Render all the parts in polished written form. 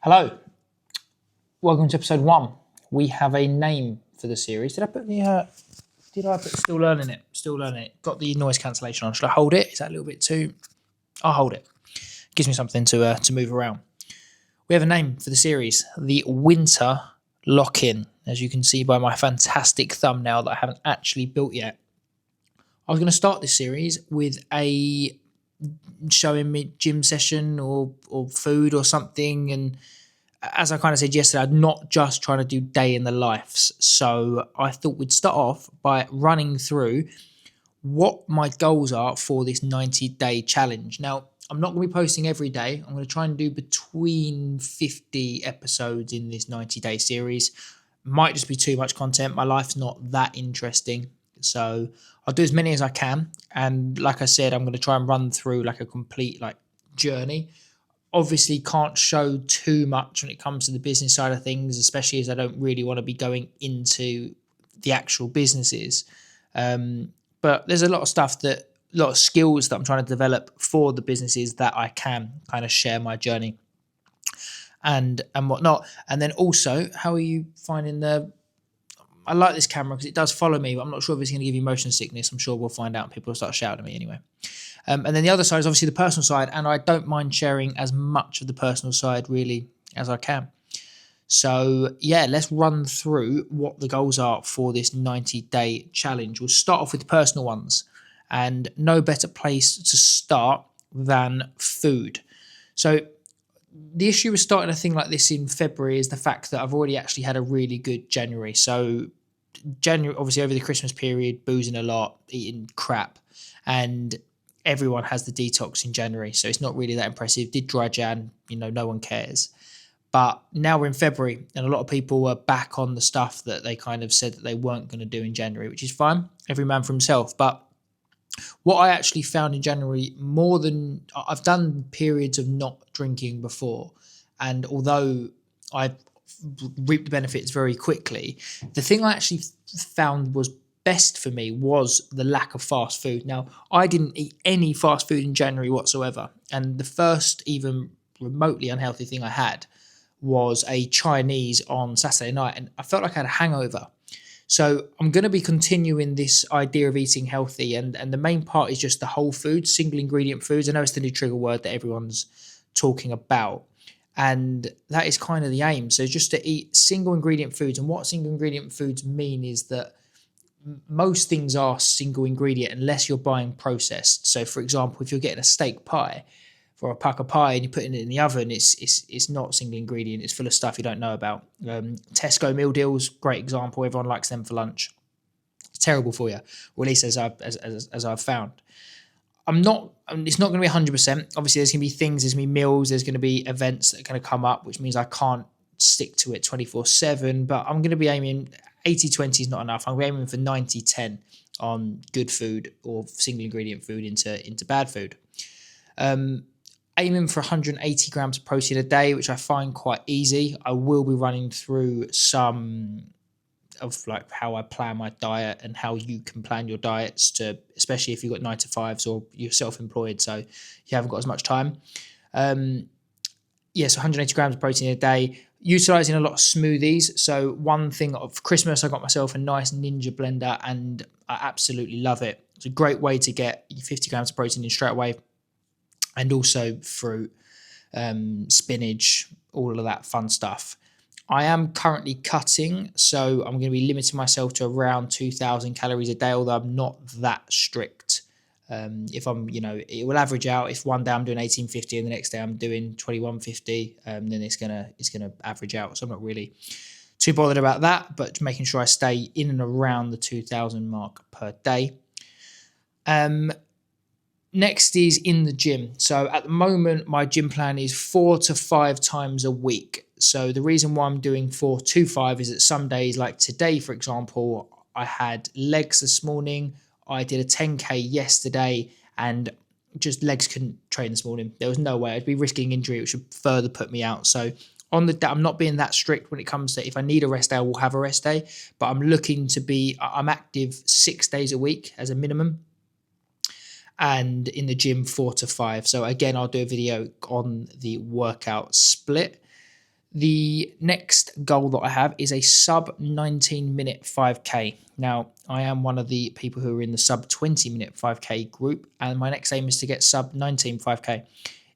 Hello, welcome to episode 1. We have a name for the series. Did I put still learning it? Still learning it. Got the noise cancellation on. Should I hold it? Is that a little bit too? I'll hold it. Gives me something to move around. We have a name for the series, the Winter Lock-In. As you can see by my fantastic thumbnail that I haven't actually built yet. I was going to start this series with a showing me gym session or food or something, and as I kind of said yesterday, I'm not just trying to do day in the lives. So I thought we'd start off by running through what my goals are for this 90-day challenge. Now, I'm not going to be posting every day. I'm going to try and do between 50 episodes in this 90-day series. Might just be too much content. My life's not that interesting. So I'll do as many as I can. And like I said, I'm going to try and run through like a complete journey. Obviously can't show too much when it comes to the business side of things, especially as I don't really want to be going into the actual businesses. But there's a lot of skills that I'm trying to develop for the businesses that I can kind of share my journey and whatnot. And then also, how are you finding I like this camera because it does follow me, but I'm not sure if it's going to give you motion sickness. I'm sure we'll find out. People will start shouting at me anyway. And then the other side is obviously the personal side, and I don't mind sharing as much of the personal side really as I can. So yeah, let's run through what the goals are for this 90-day challenge. We'll start off with the personal ones, and no better place to start than food. So the issue with starting a thing like this in February is the fact that I've already actually had a really good January. So January, obviously over the Christmas period, boozing a lot, eating crap, and everyone has the detox in January. So it's not really that impressive. Did dry Jan, no one cares. But now we're in February and a lot of people are back on the stuff that they kind of said that they weren't going to do in January, which is fine. Every man for himself. But what I actually found in January, I've done periods of not drinking before. And although I reaped the benefits very quickly, the thing I actually found was best for me was the lack of fast food. Now, I didn't eat any fast food in January whatsoever. And the first even remotely unhealthy thing I had was a Chinese on Saturday night. And I felt like I had a hangover. So I'm going to be continuing this idea of eating healthy. And the main part is just the whole foods, single ingredient foods. I know it's the new trigger word that everyone's talking about. And that is kind of the aim. So just to eat single ingredient foods. And what single ingredient foods mean is that most things are single ingredient unless you're buying processed. So for example, if you're getting a steak pie for a pucker pie and you're putting it in the oven, it's not single ingredient. It's full of stuff you don't know about. Tesco meal deals, great example. Everyone likes them for lunch. It's terrible for you, or at least as I've found. It's not going to be 100%. Obviously, there's going to be things, there's going to be meals, there's going to be events that are going to come up, which means I can't stick to it 24/7, but I'm going to be aiming 80-20 is not enough. I'm aiming for 90-10 on good food or single ingredient food into bad food. Aiming for 180 grams of protein a day, which I find quite easy. I will be running through some of how I plan my diet and how you can plan your diets, especially if you've got 9 to 5s or you're self-employed, so you haven't got as much time. Yes, 180 grams of protein a day. Utilizing a lot of smoothies. So one thing of Christmas, I got myself a nice Ninja blender and I absolutely love it. It's a great way to get 50 grams of protein in straight away. And also fruit, spinach, all of that fun stuff. I am currently cutting, so I'm going to be limiting myself to around 2,000 calories a day, although I'm not that strict. If I'm, it will average out. If one day I'm doing 1850 and the next day I'm doing 2150, then it's gonna average out. So I'm not really too bothered about that, but making sure I stay in and around the 2,000 mark per day. Next is in the gym. So at the moment, my gym plan is 4 to 5 times a week. So the reason why I'm doing 4 to 5 is that some days, like today, for example, I had legs this morning. I did a 10K yesterday and just legs couldn't train this morning. There was no way. I'd be risking injury, which would further put me out. So I'm not being that strict when it comes to if I need a rest day, I will have a rest day. But I'm active 6 days a week as a minimum. And in the gym 4 to 5. So again, I'll do a video on the workout split. The next goal that I have is a sub 19-minute 5K. Now, I am one of the people who are in the sub 20-minute 5K group, and my next aim is to get sub 19 5K.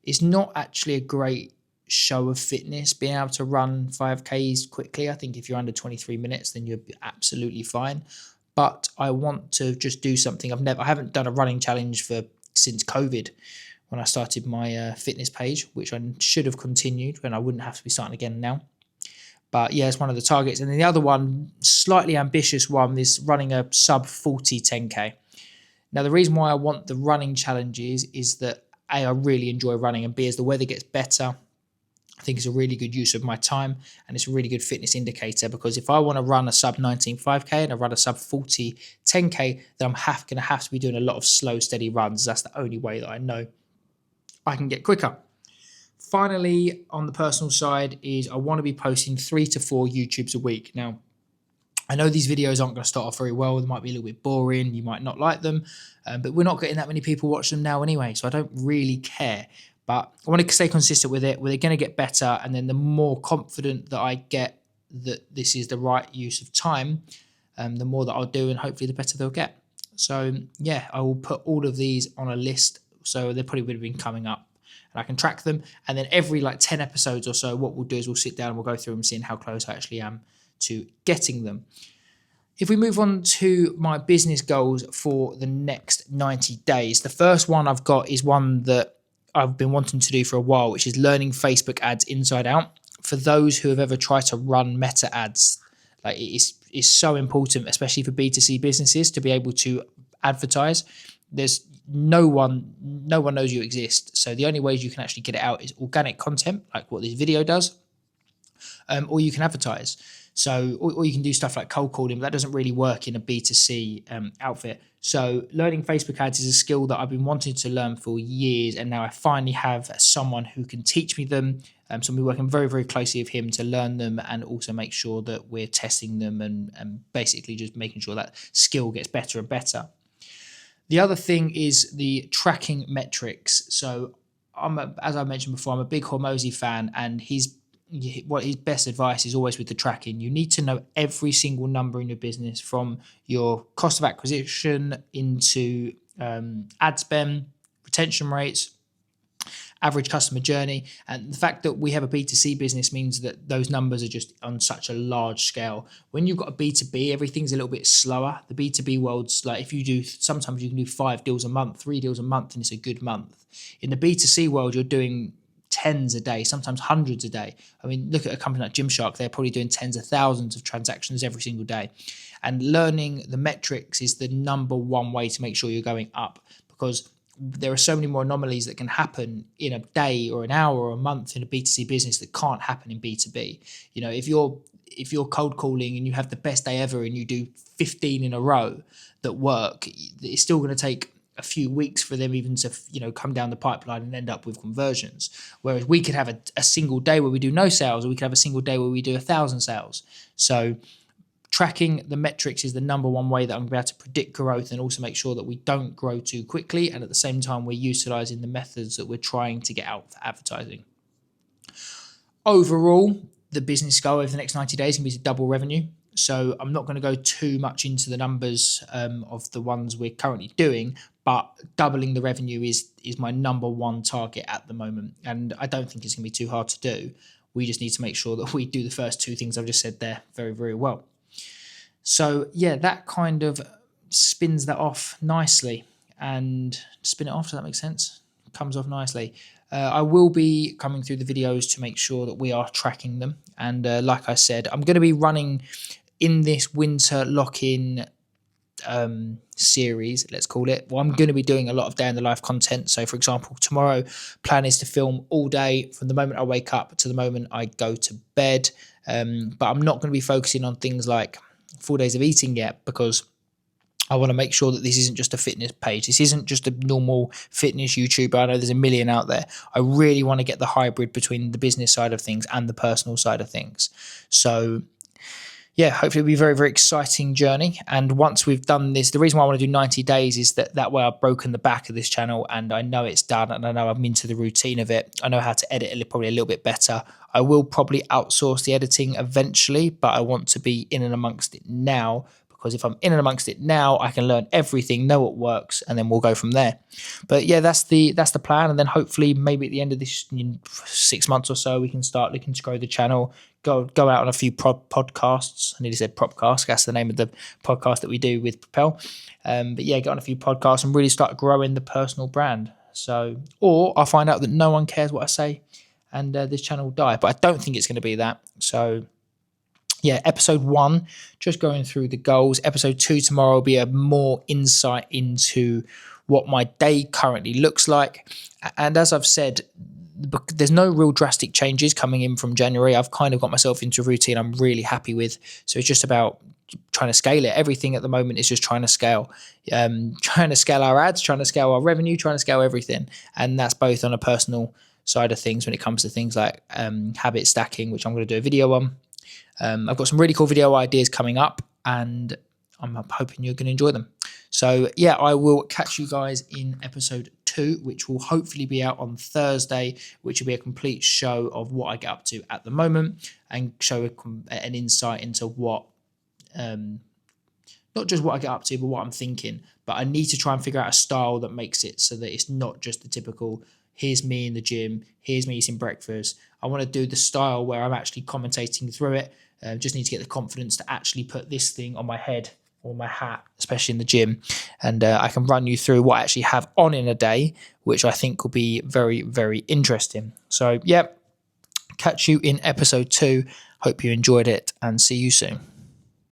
It's not actually a great show of fitness being able to run 5Ks quickly. I think if you're under 23 minutes, then you're absolutely fine. But I want to just do something. I haven't done a running challenge since COVID, when I started my fitness page, which I should have continued when I wouldn't have to be starting again now. But yeah, it's one of the targets. And then the other one, slightly ambitious one, is running a sub 40 10K. Now, the reason why I want the running challenges is that A, I really enjoy running, and B, as the weather gets better, I think it's a really good use of my time, and it's a really good fitness indicator, because if I want to run a sub 19 5K and I run a sub 40 10K, then I'm going to have to be doing a lot of slow, steady runs. That's the only way that I know I can get quicker. Finally, on the personal side, is I want to be posting 3 to 4 YouTubes a week. Now, I know these videos aren't going to start off very well. They might be a little bit boring. You might not like them, but we're not getting that many people watch them now anyway, so I don't really care. But I want to stay consistent with it. We're going to get better, and then the more confident that I get that this is the right use of time, the more that I'll do, and hopefully the better they'll get. So yeah, I will put all of these on a list, so they probably would have been coming up, and I can track them. And then every 10 episodes or so, what we'll do is we'll sit down and we'll go through them, seeing how close I actually am to getting them. If we move on to my business goals for the next 90 days, the first one I've got is one that I've been wanting to do for a while, which is learning Facebook ads inside out. For those who have ever tried to run meta ads, it's so important, especially for B2C businesses, to be able to advertise. There's no one knows you exist. So the only ways you can actually get it out is organic content, like what this video does, or you can advertise. So, or you can do stuff like cold calling, but that doesn't really work in a B2C outfit. So learning Facebook ads is a skill that I've been wanting to learn for years, and now I finally have someone who can teach me them. So I'm working very, very closely with him to learn them, and also make sure that we're testing them and basically just making sure that skill gets better and better. The other thing is the tracking metrics. So as I mentioned before, I'm a big Hormozi fan, and his best advice is always with the tracking. You need to know every single number in your business, from your cost of acquisition into ad spend, retention rates, average customer journey. And the fact that we have a B2C business means that those numbers are just on such a large scale. When you've got a B2B, everything's a little bit slower. The B2B world's sometimes you can do 5 deals a month, 3 deals a month, and it's a good month. In the B2C world, you're doing tens a day, sometimes hundreds a day. I mean, look at a company like Gymshark. They're probably doing tens of thousands of transactions every single day. And learning the metrics is the number one way to make sure you're going up, because there are so many more anomalies that can happen in a day or an hour or a month in a B2C business that can't happen in B2B. If you're cold calling and you have the best day ever and you do 15 in a row that work, it's still going to take a few weeks for them even to come down the pipeline and end up with conversions. Whereas we could have a single day where we do no sales, or we could have a single day where we do 1,000 sales. So tracking the metrics is the number one way that I'm going to be able to predict growth, and also make sure that we don't grow too quickly, and at the same time we're utilizing the methods that we're trying to get out for advertising. Overall, the business goal over the next 90 days can be to double revenue. So I'm not going to go too much into the numbers of the ones we're currently doing, but doubling the revenue is my number one target at the moment. And I don't think it's going to be too hard to do. We just need to make sure that we do the first 2 things I've just said there very, very well. So yeah, that kind of spins that off nicely. And spin it off, does that make sense? Comes off nicely. I will be coming through the videos to make sure that we are tracking them. And like I said, I'm going to be running in this winter lock-in series, let's call it. Well, I'm going to be doing a lot of day in the life content. So for example, tomorrow plan is to film all day from the moment I wake up to the moment I go to bed. But I'm not going to be focusing on things like 4 days of eating yet, because I want to make sure that this isn't just a fitness page. This isn't just a normal fitness YouTuber. I know there's a million out there. I really want to get the hybrid between the business side of things and the personal side of things. So yeah, hopefully it'll be a very, very exciting journey. And once we've done this, the reason why I want to do 90 days is that way I've broken the back of this channel and I know it's done and I know I'm into the routine of it. I know how to edit it probably a little bit better. I will probably outsource the editing eventually, but I want to be in and amongst it now, because if I'm in and amongst it now, I can learn everything, know what works, and then we'll go from there. But yeah, that's the plan. And then hopefully maybe at the end of this 6 months or so, we can start looking to grow the channel, go out on a few podcasts. I nearly said propcast. That's the name of the podcast that we do with Propel. But yeah, get on a few podcasts and really start growing the personal brand. So, or I'll find out that no one cares what I say and this channel will die. But I don't think it's going to be that. So yeah, episode 1, just going through the goals. Episode 2 tomorrow will be a more insight into what my day currently looks like. And as I've said, there's no real drastic changes coming in from January. I've kind of got myself into a routine I'm really happy with. So it's just about trying to scale it. Everything at the moment is just trying to scale. Trying to scale our ads, trying to scale our revenue, trying to scale everything. And that's both on a personal side of things when it comes to things like habit stacking, which I'm going to do a video on. I've got some really cool video ideas coming up and I'm hoping you're going to enjoy them. So yeah, I will catch you guys in episode 2, which will hopefully be out on Thursday, which will be a complete show of what I get up to at the moment and show an insight into what, not just what I get up to, but what I'm thinking. But I need to try and figure out a style that makes it so that it's not just the typical, here's me in the gym, here's me eating breakfast. I want to do the style where I'm actually commentating through it. Just need to get the confidence to actually put this thing on my head or my hat, especially in the gym. And I can run you through what I actually have on in a day, which I think will be very, very interesting. So, yeah, catch you in episode 2. Hope you enjoyed it and see you soon.